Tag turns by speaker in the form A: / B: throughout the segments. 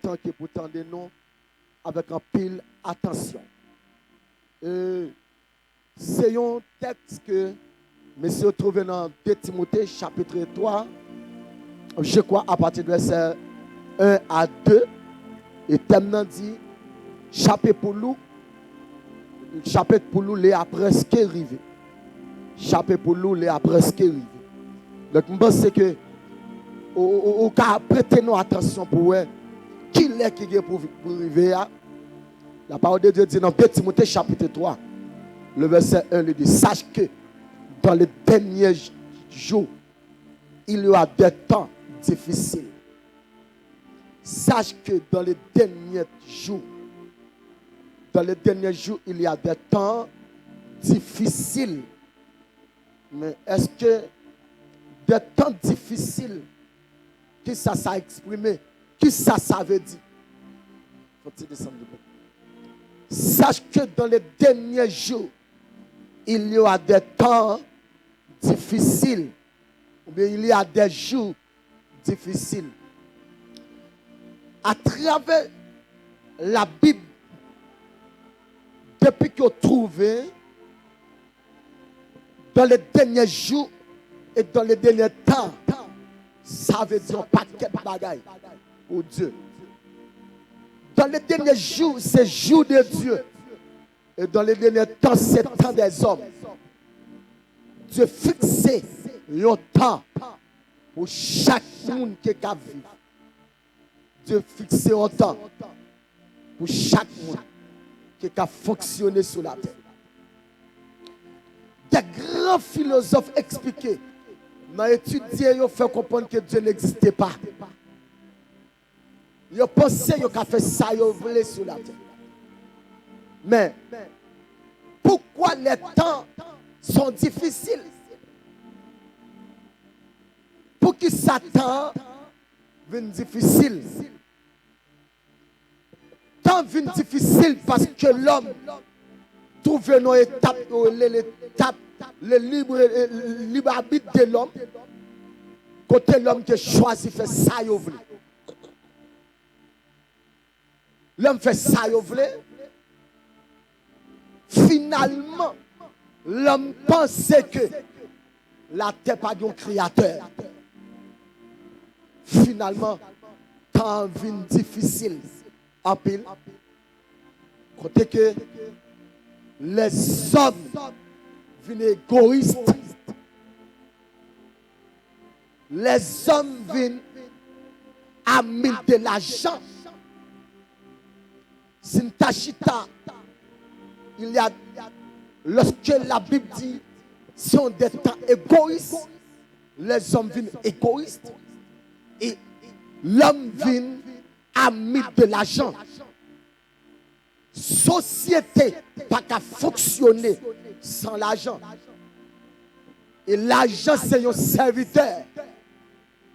A: temps que pour tendre nous avec un pile attention. C'est un texte que monsieur trouve dans 2 Timothée chapitre 3, je crois à partir de verset 1 à 2. Et thème dit chapitre pour nous les a presque arrivé. Chapitre pour nous les a presque arrivé. Donc je pense que au cas prêter nous attention pour voir qui est qui est pour arriver. La parole de Dieu dit dans 2 Timothée chapitre 3, le verset 1, il dit: sache que dans les derniers jours, il y aura des temps difficiles. Sache que dans les derniers jours, il y a des temps difficiles. Mais est-ce que des temps difficiles, qui ça a exprimé, qui ça veut dire? Faut-il descendre de peu? Sache que dans les derniers jours, il y aura des temps difficiles. Ou bien il y a des jours difficiles. À travers la Bible, depuis qu'on trouve dans les derniers jours et dans les derniers temps, ça veut dire un paquet de bagailles pour Dieu. Dans les derniers jours, c'est jour de Dieu. Et dans les derniers temps, c'est temps des hommes. Dieu fixe un temps pour chaque monde qui a vécu. Dieu fixe un temps pour chaque monde qui a fonctionné sur la terre. Des grands philosophes expliquaient, dans l'étude, ils ont fait comprendre que Dieu n'existait pas. Ils ont pensé qu'ils ont fait ça, ils ont voulu sur la terre. Mais pourquoi les temps sont difficiles? Pour que Satan vienne difficile. Temps vient difficile parce que l'homme trouve une étape, le libre arbitre de l'homme. Côté l'homme qui choisit faire ça, il veut. L'homme fait ça, il veut. Finalement, l'homme pensait que la terre n'a pas de créateur. Finalement, temps vient difficile. En pile, côté que les hommes viennent égoïstes, les hommes viennent amis de l'argent. Sintachita, il y a, lorsque la Bible dit, si on des temps égoïstes, les hommes viennent égoïstes et l'homme vient ami de l'argent. Société pas qu'à fonctionner sans l'argent. Et l'argent c'est un serviteur.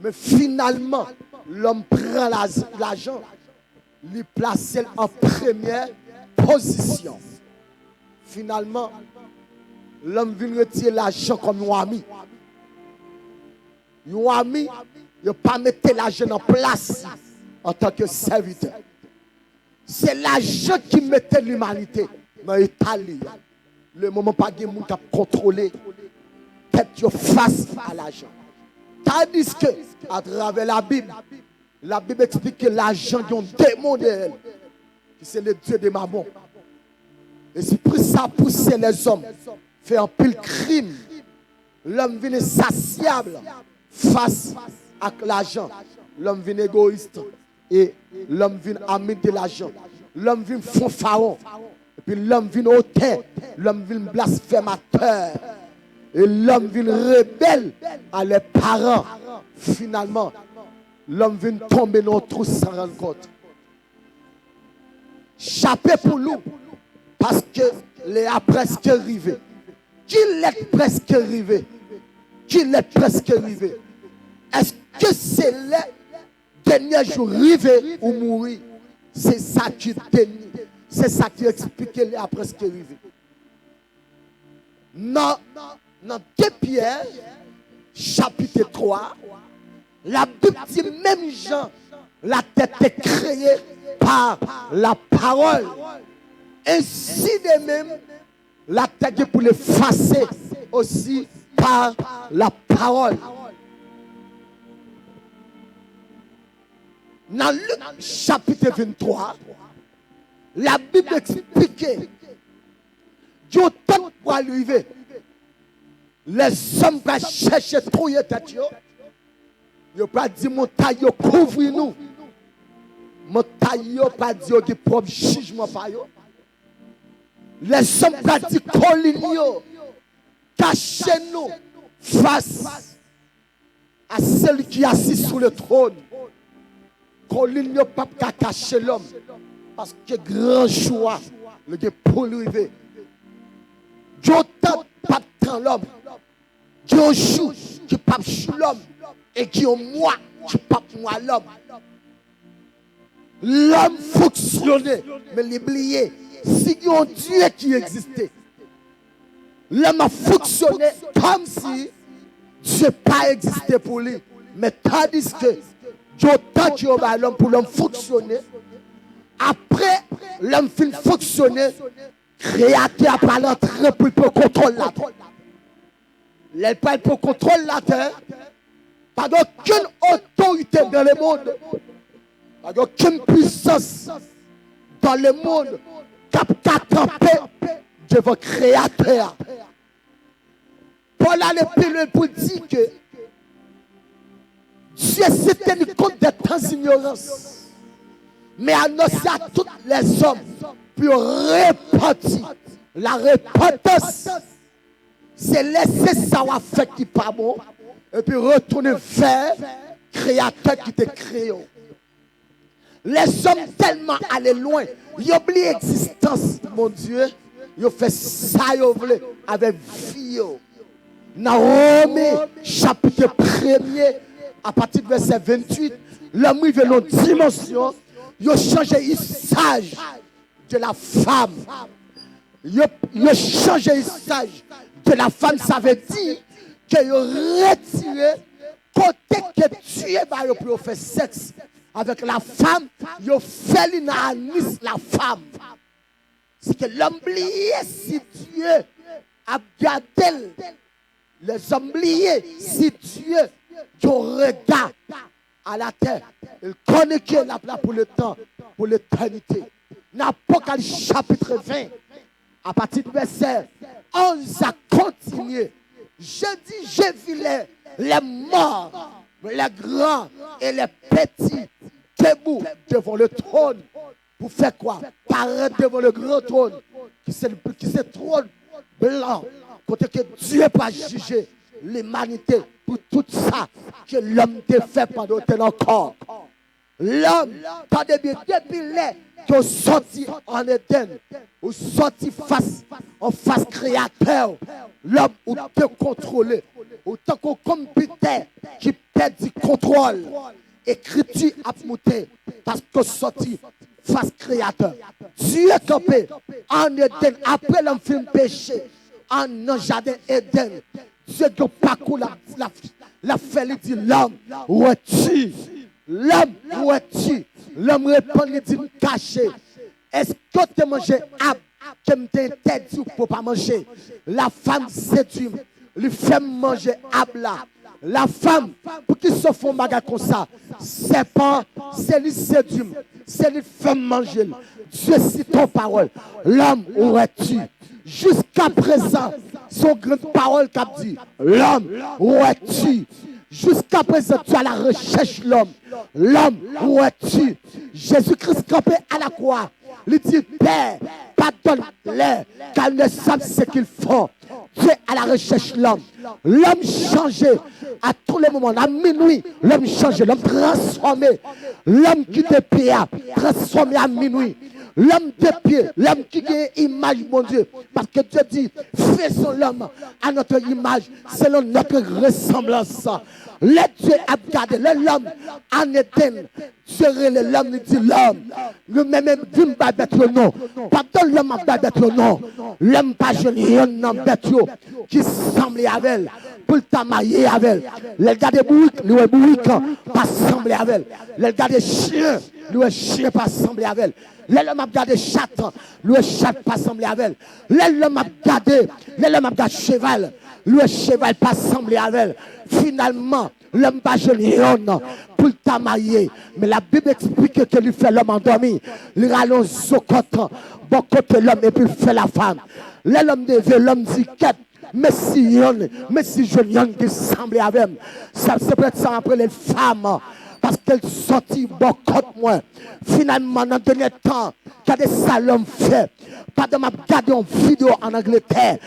A: Mais finalement, l'homme prend l'argent, lui place en première position. Finalement, l'homme vient retirer l'argent comme un ami. Un ami, il ne pas mettre l'argent en place en tant que serviteur. C'est l'argent qui mettait l'humanité dans l'Italie. Le moment pas de monde qui a contrôlé tête face à l'argent. Tandis que à travers la Bible explique que l'argent est un démon de elle, qui c'est le Dieu des mammons. Et c'est pour ça pousser les hommes faire un pile crime. L'homme vient insatiable face à l'argent. L'homme vient égoïste. Et l'homme vient ami de l'argent. L'homme vient fanfaron. Et puis l'homme vient hautain. L'homme vient blasphémateur. Et l'homme vient rebelle à les parents. Finalement, l'homme vient tomber dans le trou sans rendre compte. Chaper pour nous. Parce que les a presque arrivé. Qui l'est presque arrivé? Qui l'est presque arrivé? Est-ce que c'est les dernier jour, rivé ou mourir, c'est ça qui dénie. C'est ça qui explique les a presque arrivé. Dans 2 Pierre, chapitre 3, la Bible dit même Jean, la tête est créée par la parole. Ainsi de même, la tête est pour l'effacer aussi par la parole. Dans Luc chapitre 23, la Bible explique que temps pour arriver, les hommes qui cherchent trop de tête, ils n'ont pas dit montagne couvre nous. Montagne n'a pas dit qu'il y a propre jugement par eux. Les hommes qui ont dit colline, cachez-nous face à celui qui est assis sur le trône. Colline n'a pas cacher l'homme. Parce que grand choix, le pour arriver. Dieu pas tant l'homme. Dieu chou qui pas chou l'homme. Et qui ont moi qui pas moi l'homme. L'homme fonctionnait, mais l'oublié. Si il y a un Dieu qui existait, l'homme a fonctionné comme si Dieu n'a pas existé pour lui. Mais tandis que Dieu tant qu'il y a l'homme pour l'homme fonctionner, après l'homme finit fonctionner, créateur a pas l'entrée pour contrôler la terre. Il pas pour contrôler la terre. Pas d'aucune autorité dans le monde. Pas d'aucune puissance dans le monde qui a campé devant le créateur. Paul a le pour dire que Dieu s'est tenu compte des temps d'ignorance. Mais annoncé à tous les hommes pour repentir. La repentance, c'est laisser ça faire qui n'est pas bon et puis retourner vers le créateur qui t'a créé. Les hommes tellement allés loin, ils oublient l'existence, mon Dieu. Ils ont fait ça, ils voulaient avec vie. Naomi, chapitre 1er, à partir du verset 28, l'homme est venu dans une dimension. Ils ont changé l'usage de la femme. Ils ont changé l'usage de la femme. Ça veut dire qu'ils ont retiré côté que tu es pour faire sexe avec la femme. Ils ont fait l'inanis la femme. C'est que l'homme oublié si Dieu a gardé les hommes oubliés si Dieu tu regardes à la terre. Il connaît qui est là pour le temps, pour l'éternité. L'Apocalypse chapitre 20, à partir du verset 11 à continuer. Je dis, j'ai vu les morts, les grands et les petits debout devant le trône. Pour faire quoi? Paraître devant le grand trône, qui c'est le trône blanc, côté que Dieu va juger l'humanité pour tout ça que l'homme a fait pendant tel encore. L'homme, depuis les qui ont sorti en Éden, ou sorti en face créateur, l'homme ou te contrôler, autant qu'au computer qui perd du contrôle, écriture a monté parce que sorti face créateur. Dieu est campé en Éden, après l'homme fait péché, en un jardin Éden. Dieu qui parcourt la fait, il dit l'homme, où es-tu? L'homme, où es-tu? L'homme répond, il dit caché. Est-ce que tu as mangé ab que tu interdit pour pas manger? La femme séduit, lui fait manger ab là. La femme, pour qui se font bagarre comme ça, c'est pas, c'est lui séduit, c'est lui fait manger. Dieu cite ton parole. L'homme, où es-tu? Jusqu'à présent, son grande parole qu'a dit, l'homme, où es-tu? Jusqu'à présent, tu as la recherche l'homme. L'homme, où es-tu? Jésus-Christ campé à la croix. Il dit, Père, pardonne-les, car ils ne savent ce qu'ils font. Dieu à la recherche l'homme. L'homme changé à tous les moments. À minuit, l'homme changé, l'homme transformé. L'homme qui te paie, transformé à minuit. L'homme de pied, l'homme qui a une image, mon Dieu. Parce que Dieu dit, faisons l'homme à notre image, selon notre ressemblance. Le Dieu a gardé l'homme en Éden. L'homme, il dit l'homme. Le même Dieu va mettre le nom. Pardon, l'homme va mettre le nom. L'homme pas jeune, il y a un bête qui semble avec elle. pour le marier avec elle. Les gars de bourriques, nous est bourrique, pas sembler avec elle. Les gars de chien, nous est chien, pas sembler avec elle. Les hommes a gardé chat, nous est chat, pas sembler avec elle. Les hommes a gardé cheval, nous est cheval, pas sembler avec elle. Finalement, l'homme pas jeune pour le marier. Mais la Bible explique que lui fait l'homme endormi. Il rallonge son côté, bon côté l'homme et puis il fait la femme. L'homme devait, l'homme dit quête. Mais si je qui semble avec elle, ça c'est peut-être ça après les femmes. Parce qu'elle sortit bon côté moi. Finalement, dans le dernier temps, qu'il y a des salons fait. Pas de ma regarder une vidéo en Angleterre.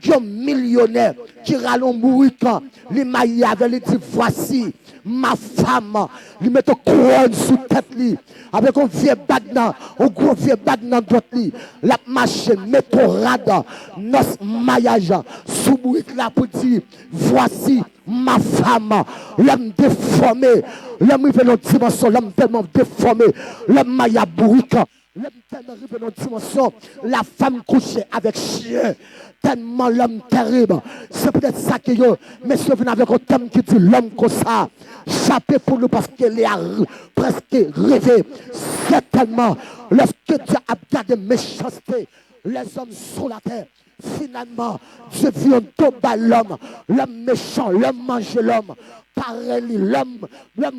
A: Un millionnaire qui rallonge mourir quand il m'a avec lui dit voici ma femme. Il met une couronne sous tête lui. Avec un vieux bagnan, un gros vieux bagnan d'autre lui. La machine, met ton radar, nos maillage sous mourir là pour dire voici ma femme. L'homme déformé. L'homme arrive dans une dimension, l'homme tellement déformé. L'homme maillage bourrique. L'homme tellement arrive dans une dimension, la femme couchée avec chien. Tellement l'homme terrible. C'est peut-être ça que yo. Mais si vous venez avec un thème qui dit l'homme comme ça, chaper pour nous parce qu'il est presque rêvé. Certainement, lorsque Dieu a gardé méchanceté, les hommes sur la terre. Finalement, Dieu vient tomber l'homme méchant, l'homme mange l'homme, pareil, l'homme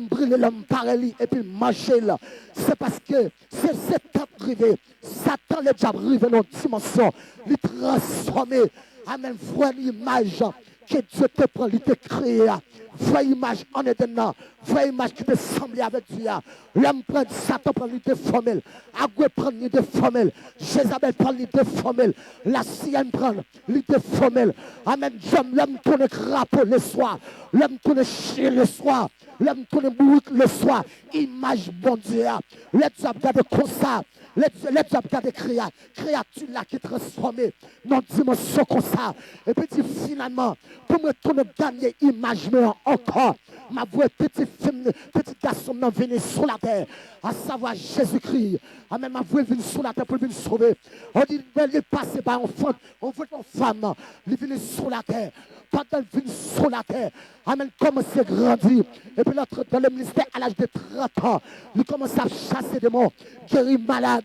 A: brûle l'homme pareil, et puis manger là. C'est parce que c'est cet temps privé, Satan le diable arrive dans une dimension, il transformer, amen, voir l'image que Dieu te prend, il te crée. Vraie image en éternel, vraie image qui te semble avec Dieu. L'homme prend Satan, prend l'idée formelle. Agoué prend l'idée formelle. Jézabel prend l'idée formelle. La sienne prend l'idée formelle. Amen. L'homme tourne crapaud le soir. L'homme tourne chien le soir. L'homme tourne bourrique le soir. Image bon Dieu. Les dieux regardent comme ça. Les dieux regardent créature là qui est transformée dans une dimension comme ça. Et puis finalement, pour me tourner gagner image encore, ma voix petit garçon m'a venu sur la terre, à savoir Jésus-Christ. Amen, ma voix vient sur la terre pour venir sauver. On dit, il est passé par enfant, on veut une femme, il est venu sur la terre. Pendant qu'il vient sur la terre, amen, commence à grandir. Et puis l'autre, dans le ministère, à l'âge de 30 ans, il commence à chasser des morts, guérir malade.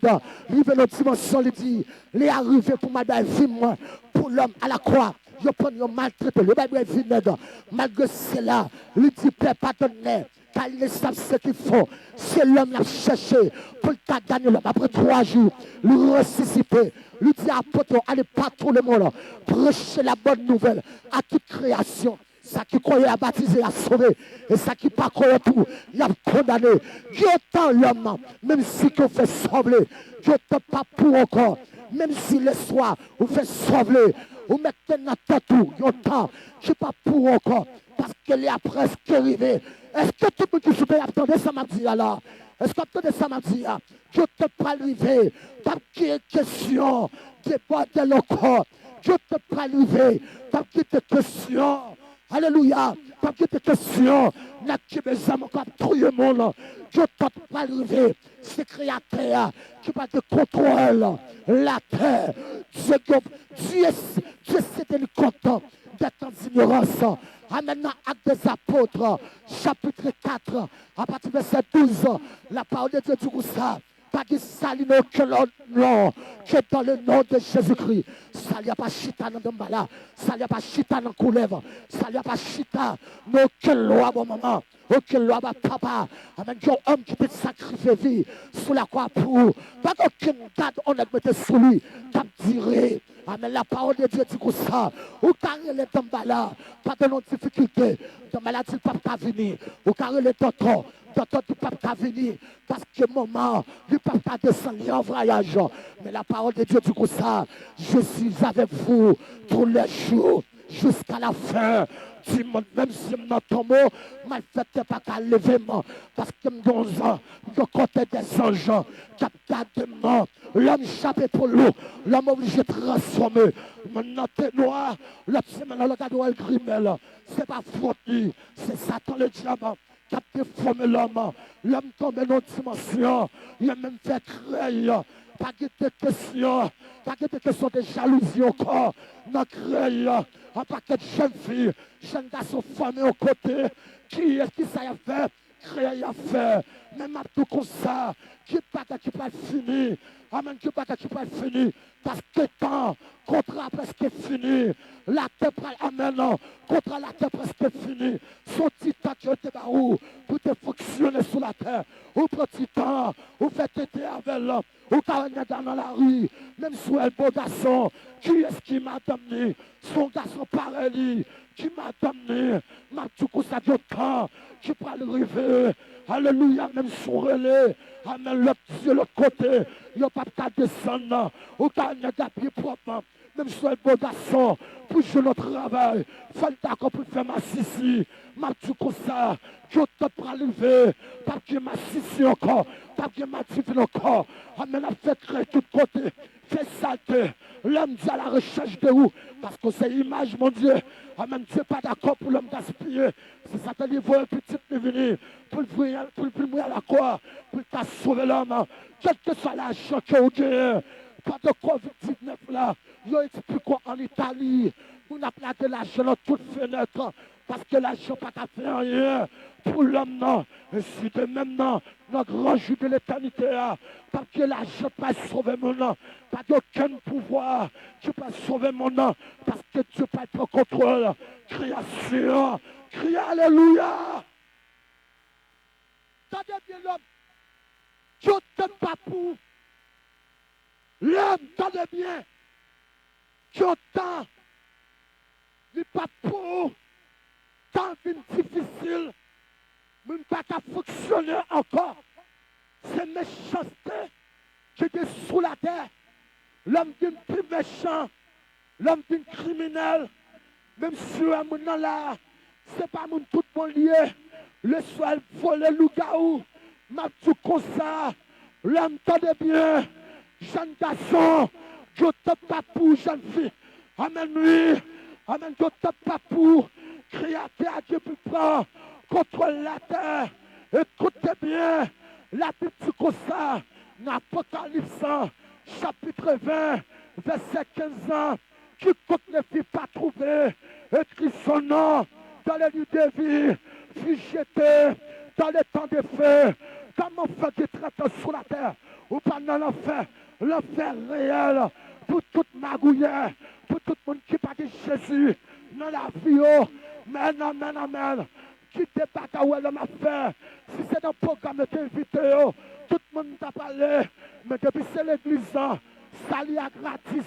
A: Il vient dans une dimension, il dit, il est arrivé pour ma vie, moi, pour l'homme à la croix. Je prends un maltraité, le Bible vinaigre. Malgré cela, il dit, Père, pardonne-les, car ils savent ce qu'il faut. C'est l'homme qui a cherché pour le gagner l'homme. Après 3 jours, le ressusciter. Il dit, apôtre, allez partout le monde, prêchez la bonne nouvelle à toute création. Ça qui croyait à baptiser, à sauver. Et ça qui pas croyait tout, il a condamné. Dieu tend l'homme, même si qu'on fait sembler. Dieu ne pas pour encore. Même si le soir, vous faites sembler. Vous mettez notre tout, il y a temps, je ne suis pas pour encore, parce qu'elle est presque arrivée. Est-ce que tout le monde qui souffre attendez ça m'a dit alors? Est-ce que attendez ça m'a dit? Je ne t'ai pas arrivé, pas de question, déborder le corps. Je ne t'ai pas arrivé, pas de question. Alléluia, pas de question. N'a que mes âmes encore tout le monde. Je ne t'ai pas arrivé. C'est créateur qui va te contrôler la terre. Dieu c'était content d'être en ignorance. Amen. Acte des apôtres, chapitre 4, à partir de verset 12, la parole de Dieu dit ça. Pas de salut dans aucun nom que dans le nom de Jésus-Christ. Ça n'y a pas chita dans le là. Ça n'y a pas chita dans le coulève. Ça n'y a pas chita dans aucune loi, bon maman. Aucune loi, papa. Amen. Un homme qui peut sacrifier vie sous la croix pour. Pas aucune garde on a mis sous lui. T'as tiré. Amen. La parole de Dieu dit comme ça. Ou carré les tombes là. Pas de nos difficultés. De maladie, pas qu'à venir. Ou carré les tontons. Docteur du pape qui venir parce que moment du pape qui descendu en voyage. Mais la parole de Dieu dit comme ça, je suis avec vous tous les jours jusqu'à la fin du monde. Même si je tombe, ma fête pas qu'à lever parce que je côté des anges qui gardent moi. L'homme chape pour l'eau, l'homme obligé de transformer. Maintenant, t'es noir, l'autre semaine, le gars doit le grimel. C'est pas foutu, c'est Satan le diable. Qui a déformé l'homme tombe dans une dimension, il a même fait créer
B: pas de questions, pas de questions de jalousie encore. Dans créé un paquet de jeunes filles, jeunes garçons formés aux côtés. Qui est-ce qui ça a fait? Créé à faire. Même à tout comme ça, qui pas fini. Amen, qui pas fini. Parce que temps, contrat presque fini. La terre, amen, contrat la terre presque fini. Son petit temps qui était barou pour te fonctionner sur la terre. Ou petit temps, ou faites été avec l'homme. Ou carrément dans la rue, même si elle beau garçon, qui est-ce qui m'a damné? Son garçon pareil, qui m'a damné? M'a tout ça de temps, qui peut arriver. Alléluia, même son relais. Amen, l'autre Dieu, l'autre côté. Il n'y a pas de descendre. Ou carrément d'appuyer propre. Même si elle beau garçon, pour jouer notre travail. Faites d'accord pour faire ma sissi. M'a tout ça, qui est pour arriver. Pas que ma sissi encore. Pas que ma divine encore. Amen, a fait créer tout côté. Fait saleté. L'homme dit à la recherche de où? Parce que c'est l'image, mon Dieu. Amen, Dieu n'est pas d'accord pour l'homme gaspiller. Si ça te dit, voit un petit venir pour le mourir à la croix, pour t'a sauver l'homme. Quel que soit l'argent que vous gagnez, pas de Covid-19 là. Yo explique en Italie. On a planté l'argent dans toute fenêtre. Parce que l'argent n'a pas fait rien pour l'homme, non. Et si de même, non, notre grand jus de l'éternité, parce que l'argent n'a pas sauvé mon nom. Pas d'aucun pouvoir qui peut sauver mon nom. Parce que Dieu peut être en contrôle. Création. Crie Alléluia. Tendez bien l'homme. Dieu ne t'aime pas pour. L'homme, tendez bien. Dieu t'aime. Il n'est pas pour. Tant difficile. Mais pas qu'à fonctionner encore. C'est méchanceté qui est sous la terre. L'homme qui est plus méchant. L'homme qui est criminel. Même si un monde là, c'est pas mon tout mon lié. Le soir, voler loup-garou. M'a tout comme ça. L'homme tendait bien. Jeune garçon. Je te pas pour jeune fille. Amen, oui. Amen, je te pas pour. Créateur à Dieu plus prend. Contrôle la terre. Écoutez bien. La Bible comme ça. Dans Apocalypse, chapitre 20, verset 15 ans. Quiconque ne fit pas trouver, écrit son nom dans les lieux de vie, fut jeté dans les temps de feu, comme on fait des traitants sur la terre, ou pendant l'enfer réel, pour toute magouillère, pour tout le monde qui parle de Jésus, dans la vie, oh, amen, amen, amen. Qui te pas où elle m'a fait, si c'est un programme de t'inviter, oh, tout le monde t'a parlé, mais depuis c'est l'église, ça y a gratis.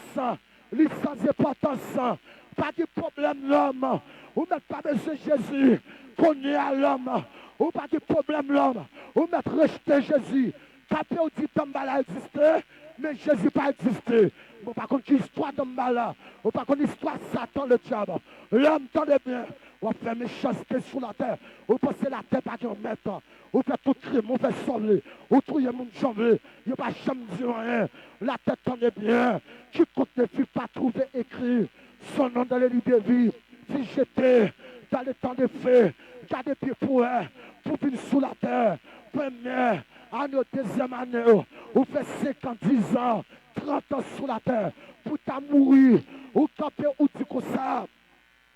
B: Sans importance, pas de problème l'homme, ou mettre pas besoin de Jésus, qu'on est à l'homme, ou pas de problème l'homme, ou mettre rejeter Jésus, taper au dit Tambala exister, mais Jésus pas existé. Bon, par contre, l'histoire Tambala, ou par contre, l'histoire Satan le diable, l'homme tendez bien, on fait méchanceté sur la terre, ou passer la terre par un maître, ou fait tout crime, on fait sauver, ou trouver mon janvier, il n'y a pas jamais dit rien, la tête tendez bien. Quiconque ne fut pas trouvé écrit son nom dans les livres de vie, fut jeté dans le temps de feu, gardé pied pour venir sous la terre. Première année, deuxième année, ou fait 50 ans, 30 ans sous la terre, pour ta mourir, ou camper ou du comme ça.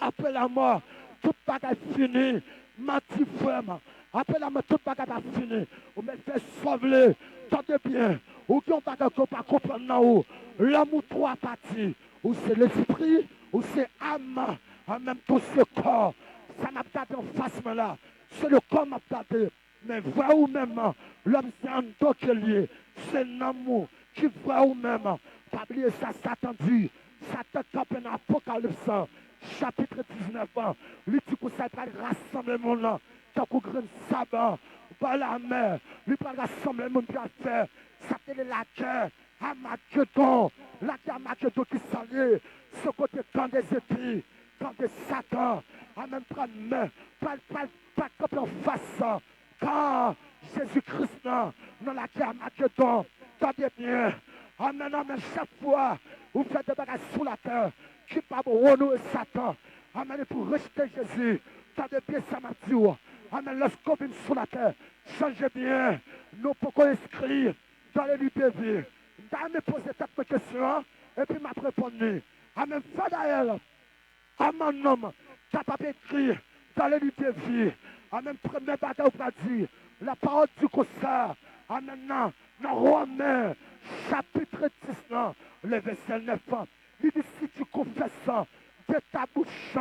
B: Après la mort, tout bagage fini, menti frère. Après la mort, tout bagage a fini. Ou me fait sauver, tendez bien, ou qui ont bagage qu'on pas comprendre là haut. L'amour trois parties, ou c'est l'esprit, ou c'est âme, en même temps ce corps. Ça m'a gardé en face là. C'est le corps m'a gardé. Mais voix ou même, l'homme c'est un dos qui est lié. C'est l'amour qui voit ou même. Pas oublier ça, Satan dit. Satan campe dans l'Apocalypse, chapitre 19. Lui dit que ça va rassembler mon nom. Tant qu'on graine sabbat, par la mer. Lui va rassembler mon bien faire. Ça te la cœur. Armageddon, la Armageddon qui s'allie, ce côté quand des épis, quand des Satan, en même temps, pas comme en face, quand Jésus-Christ, dans la Armageddon, tendez bien, amen, amen, chaque fois, vous faites des bagages sous la terre, qui pas renouer Satan, amen, pour rejeter Jésus, tendez bien, ça m'a dit, amen, lorsqu'on vient sur la terre, changez bien, nous pouvons inscrire dans les livres de vie. Je me poser cette question et puis m'a répondu. Amen, Fadaël, Amen, homme, capable écrit dans les livres de vie. Amen, premier bagaille ou pas dit, la parole du concert. Amen, dans Romains, chapitre 10, le verset 9. Il dit, si tu confesses de ta bouche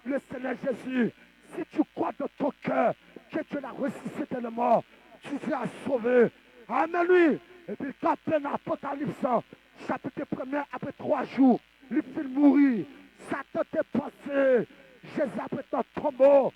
B: le Seigneur Jésus, si tu crois de ton cœur que Dieu l'a ressuscité de mort, tu seras sauvé. Amen, lui. Et puis, quand plein Apocalypse, chapitre 1er, après 3 jours, il fait mourir. Satan t'est passé. Jésus après ton tombeau.